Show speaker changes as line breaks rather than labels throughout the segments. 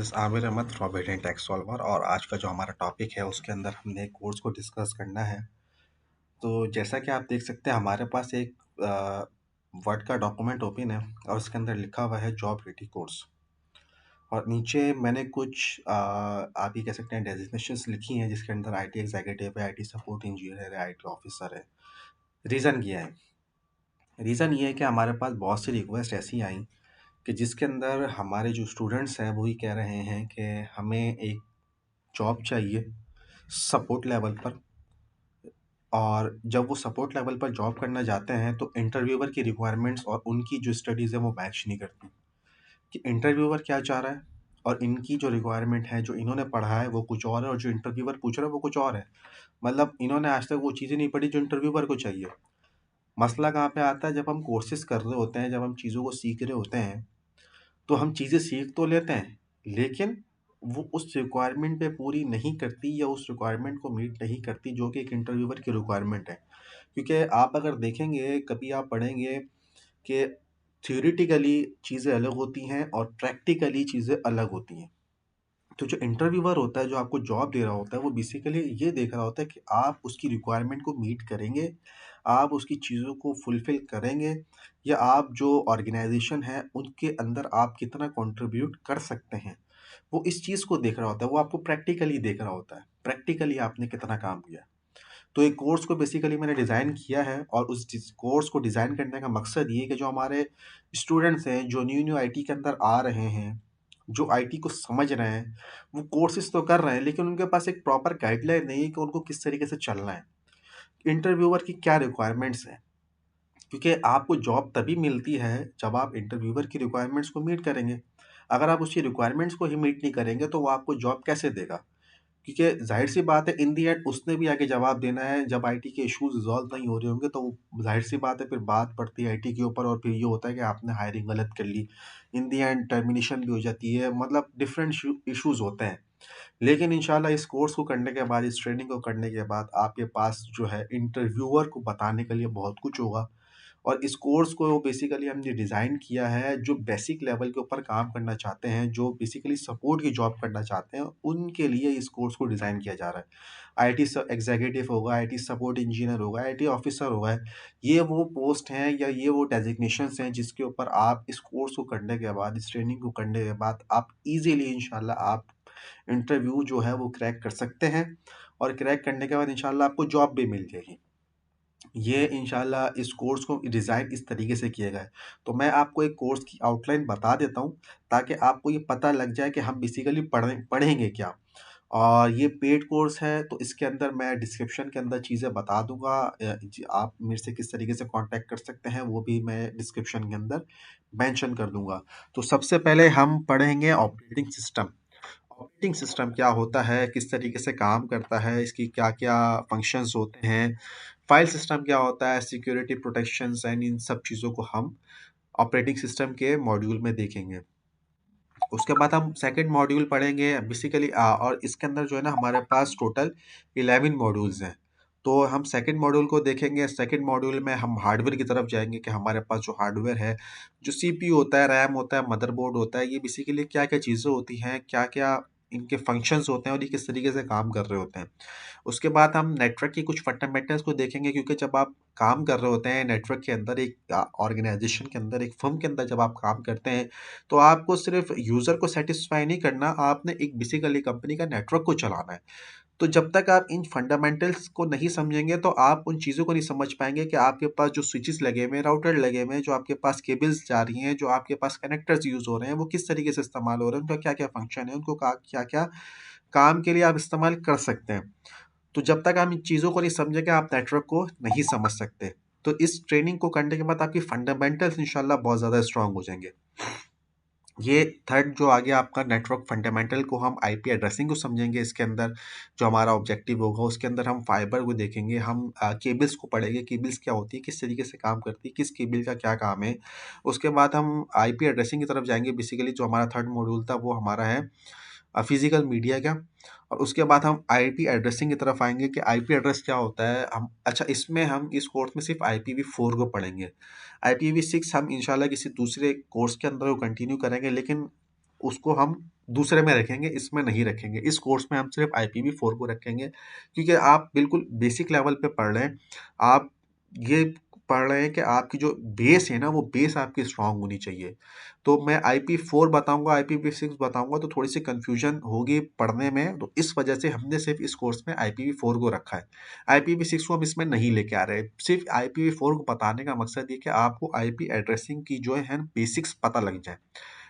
Is Aamir Ahmed from Betten tax solver और आज का जो हमारा टॉपिक है उसके अंदर हमने एक कोर्स को डिस्कस करना है। तो जैसा कि आप देख सकते हैं हमारे पास एक वर्ड का डॉक्यूमेंट ओपन है और उसके अंदर लिखा हुआ है जॉब रेडी कोर्स और नीचे मैंने कुछ आप ये कह सकते हैं डेजिग्नेशंस लिखी हैं जिसके अंदर आईटी एग्जीक्यूटिव है, आईटी सपोर्ट इंजीनियर है, आईटी ऑफिसर है। रीज़न क्या है? रीज़न ये है कि हमारे पास बहुत सी रिक्वेस्ट ऐसी आई कि जिसके अंदर हमारे जो स्टूडेंट्स हैं वो ही कह रहे हैं कि हमें एक जॉब चाहिए सपोर्ट लेवल पर। और जब वो सपोर्ट लेवल पर जॉब करना जाते हैं तो इंटरव्यूअर की रिक्वायरमेंट्स और उनकी जो स्टडीज़ है वो मैच नहीं करती कि इंटरव्यूअर क्या चाह रहा है और इनकी जो रिक्वायरमेंट है जो इन्होंने पढ़ा है वो कुछ और है और जो इंटरव्यूअर पूछ रहा है वो कुछ और है। मतलब इन्होंने आज तक वो चीज़ें नहीं पढ़ी जो इंटरव्यूअर को चाहिए। मसला कहाँ पे आता है? जब हम कोर्सेज कर रहे होते हैं, जब हम चीज़ों को सीख रहे होते हैं तो हम चीज़ें सीख तो लेते हैं, लेकिन वो उस रिक्वायरमेंट पे पूरी नहीं करती या उस रिक्वायरमेंट को मीट नहीं करती जो कि एक इंटरव्यूअर की रिक्वायरमेंट है। क्योंकि आप अगर देखेंगे, कभी आप पढ़ेंगे कि थ्योरेटिकली चीज़ें अलग होती हैं और प्रैक्टिकली चीज़ें अलग होती हैं। तो जो इंटरव्यूअर होता है, जो आपको जॉब दे रहा होता है, वो बेसिकली ये देख रहा होता है कि आप उसकी रिक्वायरमेंट को मीट करेंगे, आप उसकी चीज़ों को फुलफ़िल करेंगे या आप जो ऑर्गेनाइज़ेशन है, उनके अंदर आप कितना कंट्रीब्यूट कर सकते हैं। वो इस चीज़ को देख रहा होता है, वो आपको प्रैक्टिकली देख रहा होता है, प्रैक्टिकली आपने कितना काम किया। तो एक कोर्स को बेसिकली मैंने डिज़ाइन किया है और उस कोर्स को डिज़ाइन करने का मकसद ये है कि जो हमारे स्टूडेंट्स हैं, जो न्यू आईटी के अंदर आ रहे हैं, जो आईटी को समझ रहे हैं, वो कोर्सेज तो कर रहे हैं लेकिन उनके पास एक प्रॉपर गाइडलाइन नहीं है कि उनको किस तरीके से चलना है। इंटरव्यूअर की क्या रिक्वायरमेंट्स हैं, क्योंकि आपको जॉब तभी मिलती है जब आप इंटरव्यूअर की रिक्वायरमेंट्स को मीट करेंगे। अगर आप उसकी रिक्वायरमेंट्स को ही मीट नहीं करेंगे तो वो आपको जॉब कैसे देगा? क्योंकि ज़ाहिर-सी बात है, इन द एंड उसने भी आगे जवाब देना है। जब आईटी के इश्यूज़ रिज़ॉल्व नहीं हो रहे होंगे तो ज़ाहिर-सी बात है फिर बात पड़ती है आईटी के ऊपर और फिर ये होता है कि आपने हायरिंग गलत कर ली। इन द एंड टर्मिनेशन भी हो जाती है, मतलब डिफरेंट इश्यूज़ होते हैं। लेकिन इंशाल्लाह इस कोर्स को करने के बाद, इस ट्रेनिंग को करने के बाद आपके पास जो है इंटरव्यूअर को बताने के लिए बहुत कुछ होगा। और इस कोर्स को बेसिकली हमने डिज़ाइन किया है जो बेसिक लेवल के ऊपर काम करना चाहते हैं, जो बेसिकली सपोर्ट की जॉब करना चाहते हैं, उनके लिए इस कोर्स को डिज़ाइन किया जा रहा है। आईटी एग्जीक्यूटिव होगा, आईटी सपोर्ट इंजीनियर होगा, आईटी ऑफिसर होगा। ये वो पोस्ट हैं या ये वो डेजिग्नेशंस हैं जिसके ऊपर आप इस कोर्स को करने के बाद, इस ट्रेनिंग को करने के बाद आप ईज़िली इंशाल्लाह आप इंटरव्यू जो है वो क्रैक कर सकते हैं और क्रैक करने के बाद इंशाल्लाह आपको जॉब भी मिल जाएगी। ये इंशाल्लाह इस कोर्स को डिज़ाइन इस तरीके से किया गया है। तो मैं आपको एक कोर्स की आउटलाइन बता देता हूँ, ताकि आपको ये पता लग जाए कि हम बेसिकली पढ़ेंगे क्या। और ये पेड कोर्स है, तो इसके अंदर मैं डिस्क्रिप्शन के अंदर चीज़ें बता दूँगा। जी, आप मेरे से किस तरीके से कॉन्टैक्ट कर सकते हैं, वो भी मैं डिस्क्रिप्शन के अंदर मेंशन कर दूँगा। तो सबसे पहले हम पढ़ेंगे ऑपरेटिंग सिस्टम। ऑपरेटिंग सिस्टम क्या होता है, किस तरीके से काम करता है, इसकी क्या-क्या फंक्शंस होते हैं, फाइल सिस्टम क्या होता है, सिक्योरिटी प्रोटेक्शंस एंड इन सब चीज़ों को हम ऑपरेटिंग सिस्टम के मॉड्यूल में देखेंगे। उसके बाद हम सेकंड मॉड्यूल पढ़ेंगे बेसिकली और इसके अंदर जो है ना हमारे पास टोटल 11 मॉड्यूल्स हैं। तो हम सेकंड मॉड्यूल को देखेंगे। सेकंड मॉड्यूल में हम हार्डवेयर की तरफ जाएँगे कि हमारे पास जो हार्डवेयर है, जो सीपीयू होता है, रैम होता है, मदरबोर्ड होता है, ये बेसिकली क्या-क्या चीज़ें होती हैं, क्या-क्या इनके फंक्शंस होते हैं और ये किस तरीके से काम कर रहे होते हैं। उसके बाद हम नेटवर्क की कुछ फंडामेंटल्स को देखेंगे, क्योंकि जब आप काम कर रहे होते हैं नेटवर्क के अंदर, एक ऑर्गेनाइजेशन के अंदर, एक फर्म के अंदर जब आप काम करते हैं, तो आपको सिर्फ यूज़र को सैटिस्फाई नहीं करना, आपने एक बेसिकली कंपनी का नेटवर्क को चलाना है। तो जब तक आप इन फंडामेंटल्स को नहीं समझेंगे तो आप उन चीज़ों को नहीं समझ पाएँगे कि आपके पास जो स्विचेस लगे हुए हैं, राउटर लगे हुए हैं, जो आपके पास केबल्स जा रही हैं, जो आपके पास कनेक्टर्स यूज़ हो रहे हैं, वो किस तरीके से इस्तेमाल हो रहे हैं, उनका क्या-क्या फंक्शन है, उनको का क्या-क्या काम के लिए आप इस्तेमाल कर सकते हैं। तो जब तक आप इन चीज़ों को नहीं समझेंगे, आप नेटवर्क को नहीं समझ सकते। तो इस ट्रेनिंग को करने के बाद आपकी फंडामेंटल्स इंशाल्लाह बहुत ज़्यादा स्ट्रॉन्ग हो जाएँगे। ये थर्ड जो आ गया आपका नेटवर्क फंडामेंटल को, हम आईपी एड्रेसिंग को समझेंगे। इसके अंदर जो हमारा ऑब्जेक्टिव होगा उसके अंदर हम फाइबर को देखेंगे, हम केबल्स को पढ़ेंगे, केबल्स क्या होती है, किस तरीके से काम करती है, किस केबल का क्या काम है। उसके बाद हम आईपी एड्रेसिंग की तरफ जाएँगे। बेसिकली जो हमारा थर्ड मॉड्यूल था वो हमारा है फिज़िकल मीडिया का। और उसके बाद हम आईपी एड्रेसिंग की तरफ आएँगे कि आईपी एड्रेस क्या होता है। हम अच्छा, इसमें हम इस कोर्स में सिर्फ़ IPv4 को पढ़ेंगे। IPv6 हम इंशाल्लाह किसी दूसरे कोर्स के अंदर वो कंटिन्यू करेंगे, लेकिन उसको हम दूसरे में रखेंगे, इसमें नहीं रखेंगे। इस कोर्स में हम सिर्फ IPv4 को रखेंगे, क्योंकि आप बिल्कुल बेसिक लेवल पे पढ़ रहे हैं। आप ये पढ़ रहे हैं कि आपकी जो बेस है ना, वो बेस आपकी स्ट्रांग होनी चाहिए। तो मैं IP4 बताऊंगा, IPv6 बताऊंगा तो थोड़ी सी कंफ्यूजन होगी पढ़ने में, तो इस वजह से हमने सिर्फ इस कोर्स में IPv4 को रखा है। IPv6 को हम इसमें नहीं लेके आ रहे। सिर्फ IPv4 को बताने का मकसद ये कि आपको IP एड्रेसिंग की जो है बेसिक्स पता लग जाए।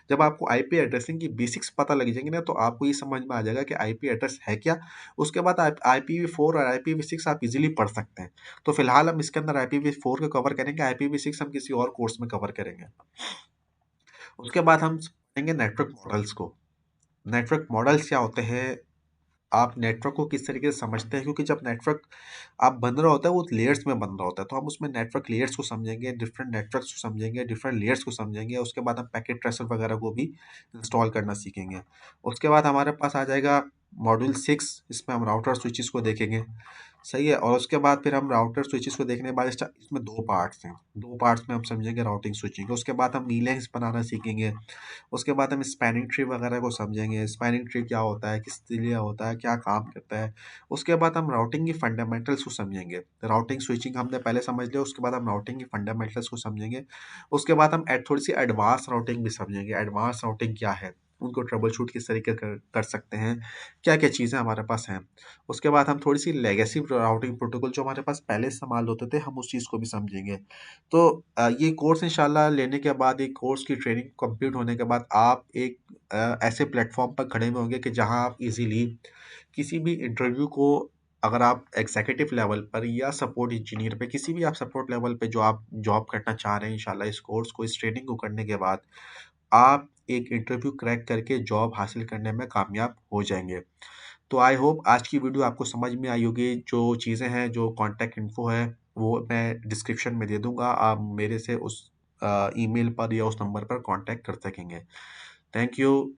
जब आपको आईपी एड्रेसिंग की बेसिक्स पता लग जाएंगे ना, तो आपको ये समझ में आ जाएगा कि आईपी एड्रेस है क्या। उसके बाद आप IPv4 और IPv6 आप इजीली पढ़ सकते हैं। तो फिलहाल हम इसके अंदर IPv4 को कवर करेंगे, IPv6 हम किसी और कोर्स में कवर करेंगे। उसके बाद हम पढ़ेंगे नेटवर्क मॉडल्स को। नेटवर्क मॉडल्स क्या होते हैं, आप नेटवर्क को किस तरीके से समझते हैं, क्योंकि जब नेटवर्क आप बन रहा होता है वो लेयर्स में बन रहा होता है, तो हम उसमें नेटवर्क लेयर्स को समझेंगे, डिफरेंट नेटवर्क्स को समझेंगे, डिफरेंट लेयर्स को समझेंगे। उसके बाद हम पैकेट ट्रेसर वगैरह को भी इंस्टॉल करना सीखेंगे। उसके बाद हमारे पास आ जाएगा मॉड्यूल 6, इसमें हम राउटर स्विचेस को देखेंगे। सही है। और उसके बाद फिर हम राउटर स्विचेस को देखने के बाद इसमें दो पार्ट्स हैं, दो पार्ट्स में हम समझेंगे राउटिंग स्विचिंग। उसके बाद हम वीलैंस बनाना सीखेंगे। उसके बाद हम स्पैनिंग ट्री वगैरह को समझेंगे, स्पैनिंग ट्री क्या होता है, किस लिए होता है, क्या काम करता है। उसके बाद हम राउटिंग की फंडामेंटल्स को समझेंगे। राउटिंग स्विचिंग हमने पहले समझ लिया, उसके बाद हम राउटिंग की फंडामेंटल्स को समझेंगे। उसके बाद हम थोड़ी सी एडवांस राउटिंग भी समझेंगे। एडवांस राउटिंग क्या है, उनको ट्रबल शूट किस तरीके कर सकते हैं, क्या क्या चीज़ें हमारे पास हैं। उसके बाद हम थोड़ी सी लेगेसी राउटिंग प्रोटोकॉल जो हमारे पास पहले इस्तेमाल होते थे, हम उस चीज़ को भी समझेंगे। तो ये कोर्स इंशाल्लाह लेने के बाद, एक कोर्स की ट्रेनिंग कंप्लीट होने के बाद आप एक ऐसे प्लेटफॉर्म पर खड़े हुए होंगे कि जहां आप इजीली किसी भी इंटरव्यू को, अगर आप एग्जीक्यूटिव लेवल पर या सपोर्ट इंजीनियर पे, किसी भी आप सपोर्ट लेवल पे जो आप जॉब करना चाह रहे हैं, इंशाल्लाह इस कोर्स को, इस ट्रेनिंग को करने के बाद आप एक इंटरव्यू क्रैक करके जॉब हासिल करने में कामयाब हो जाएंगे। तो आई होप आज की वीडियो आपको समझ में आई होगी। जो चीज़ें हैं, जो कॉन्टैक्ट इन्फो है, वो मैं डिस्क्रिप्शन में दे दूंगा। आप मेरे से उस ईमेल पर या उस नंबर पर कांटेक्ट कर सकेंगे। Thank you.